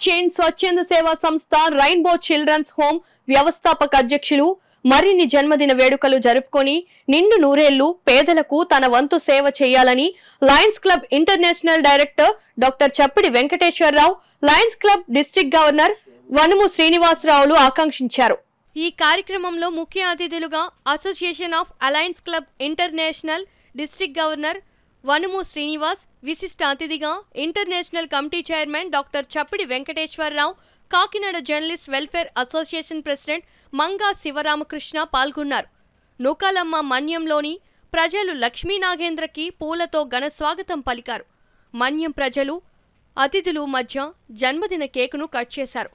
Chain స్వచ్ఛంద సేవా సంస్థ రెయిన్బో చిల్డ్రన్స్ హోమ్ వ్యవస్థాపక అధ్యక్షులు మరిన్ని జన్మదిన వేడుకలు జరుపుకొని నిండు నూరేళ్లు పేదలకు తన వంతు సేవ చేయాలని Lions Club International director doctor Chappidi Venkateswararao, Lions Club district governor Vanumu శ్రీనివాసరావులు ఆకాంక్షించారు. ఈ కార్యక్రమంలో ముఖ్య అతిథులుగా association of alliance club international district governor Vanumu Srinivas, విశిష్ట అతిథిగా international committee chairman doctor Chappidi Venkateswararao, Kakinada journalist welfare association president Manga Sivaramakrishna పాల్గొన్నారు. నూకాలమ్మ మన్యంలోని ప్రజలు లక్ష్మీ నాగేంద్రకి పూలతో ఘన స్వాగతం పలికారు. మన్యం ప్రజలు అతిథులు మధ్య జన్మదిన కేకును కట్ చేశారు.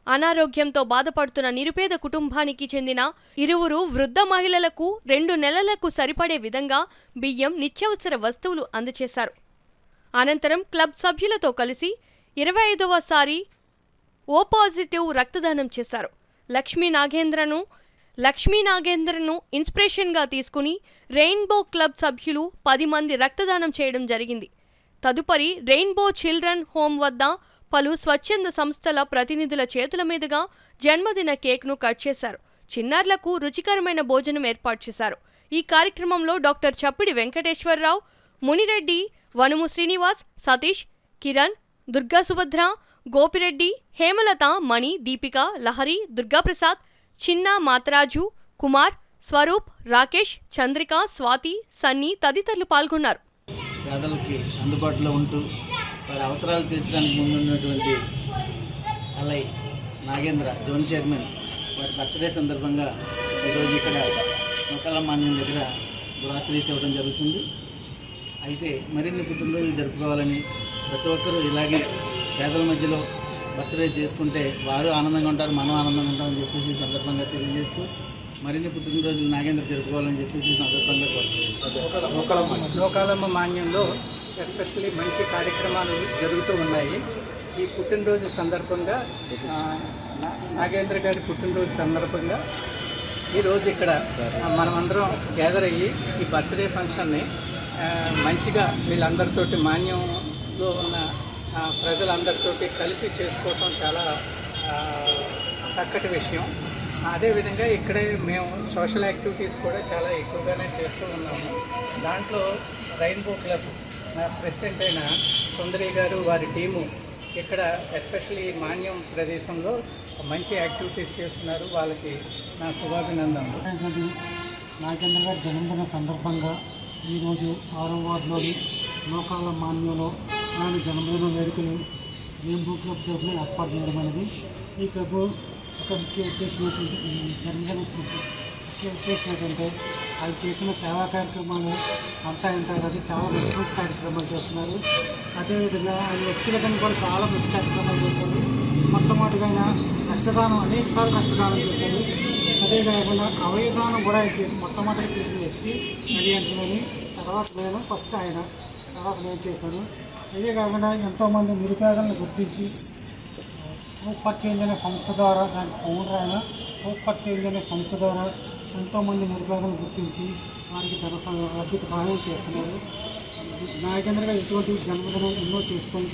అనారోగ్యంతో బాధపడుతున్న నిరుపేద కుటుంబానికి చెందిన ఇరువురు వృద్ధ మహిళలకు 2 నెలలకు సరిపడే విధంగా బియ్యం, నిత్యావసర వస్తువులు అందజేశారు. అనంతరం క్లబ్ సభ్యులతో కలిసి 25వసారి ఓ పాజిటివ్ రక్తదానం చేశారు. లక్ష్మీ నాగేంద్రను ఇన్స్పిరేషన్గా తీసుకుని రెయిన్బో క్లబ్ సభ్యులు 10 మంది రక్తదానం చేయడం జరిగింది. తదుపరి రెయిన్బో చిల్డ్రన్ హోమ్ వద్ద పలు స్వచ్ఛంద సంస్థల ప్రతినిధుల చేతుల మీదుగా జన్మదిన కేక్ను కట్ చేశారు. చిన్నారులకు రుచికరమైన భోజనం ఏర్పాటు చేశారు. ఈ కార్యక్రమంలో డాక్టర్ చప్పిడి వెంకటేశ్వరరావు, మునిరెడ్డి, వనుము శ్రీనివాస్, సతీష్, కిరణ్, దుర్గా సుభద్ర, గోపిరెడ్డి, హేమలత, మణి, దీపిక, లహరి, దుర్గాప్రసాద్, చిన్న, మాతరాజు, కుమార్, స్వరూప్, రాకేష్, చంద్రిక, స్వాతి, సన్నీ తదితరులు పాల్గొన్నారు. పేదలకి అందుబాటులో ఉంటూ వారి అవసరాలు తీర్చడానికి ముందున్నటువంటి అలై నాగేంద్ర జోన్ చైర్మన్ వారి బర్త్డే సందర్భంగా ఈరోజు ఇక్కడ నూకాలమ్మ మన్యం దగ్గర గ్రాసరీస్ ఇవ్వడం జరుగుతుంది. అయితే మరిన్ని పుట్టినరోజులు జరుపుకోవాలని, ప్రతి ఒక్కరూ ఇలాగే పేదల మధ్యలో బర్త్డే చేసుకుంటే వారు ఆనందంగా ఉంటారు, మనం ఆనందంగా ఉంటామని చెప్పేసి సందర్భంగా తెలియజేస్తూ మరిన్ని పుట్టినరోజులు నాగేంద్ర జరుపుకోవాలని చెప్పేసి సందర్భంగా కోరుతున్నాను. నూకాలమ్మ మాన్యంలో ఎస్పెషల్లీ మంచి కార్యక్రమాలు జరుగుతూ ఉన్నాయి. ఈ పుట్టినరోజు సందర్భంగా నాగేంద్ర గారి పుట్టినరోజు సందర్భంగా ఈరోజు ఇక్కడ మనమందరం గ్యాదర్ అయ్యి ఈ బర్త్డే ఫంక్షన్ని మంచిగా వీళ్ళందరితోటి మాన్యంలో ఉన్న ప్రజలందరితోటి కలిపి చేసుకోవటం చాలా చక్కటి విషయం. అదేవిధంగా ఇక్కడే మేము సోషల్ యాక్టివిటీస్ కూడా చాలా ఎక్కువగానే చేస్తూ ఉన్నాము. దాంట్లో రెయిన్బో క్లబ్ ప్రెసిడెంట్ అయిన సుందరి గారు, వారి టీము ఇక్కడ ఎస్పెషల్లీ మాన్యం ప్రదేశంలో మంచి యాక్టివిటీస్ చేస్తున్నారు. వాళ్ళకి నా శుభాభినందనలు. నాగేంద్ర గారి జన్మదిన సందర్భంగా ఈరోజు 6వ వార్డులోని నూకాలమ్మ మాన్యంలో ఆయన జన్మదిన వేడుకలు రెయిన్బో క్లబ్ తరఫున ఏర్పాటు చేయడం అనేది ఈ క్లబ్ ఒక ముఖ్య ఉద్దేశం జన్మదిన ముఖ్య ఉద్దేశం ఏంటంటే అది చేసిన సేవా కార్యక్రమాలు అంతా ఇంత అది చాలా మంచి మంచి కార్యక్రమాలు చేస్తున్నారు. అదేవిధంగా ఆయన వ్యక్తిగతంగా కూడా చాలా మంచి కార్యక్రమాలు చేశారు. మొట్టమొదటిగా ఆయన రక్తదానం అనేకసార్లు రక్తదానం చేశారు. అదేవిధంగా అవయదానం కూడా మొట్టమొదటి చేసిన వ్యక్తి అడియన్స్లోని, తర్వాత నేను ఫస్ట్ ఆయన, తర్వాత నేను చేశాను. ఇదే కాకుండా ఎంతోమంది నిరుపేదలను గుర్తించి హోప్ ఫర్ చేంజ్ అనే సంస్థ ద్వారా, దానికి ఫౌండర్ అయిన హోప్ ఫర్ చేంజ్ అనే సంస్థ ద్వారా ఎంతోమంది నిరుపేదలను గుర్తించి వారికి ఆర్థిక సహాయం చేస్తున్నారు. నాగేంద్ర గారు ఇటువంటి జన్మదినం ఎన్నో చేసుకొని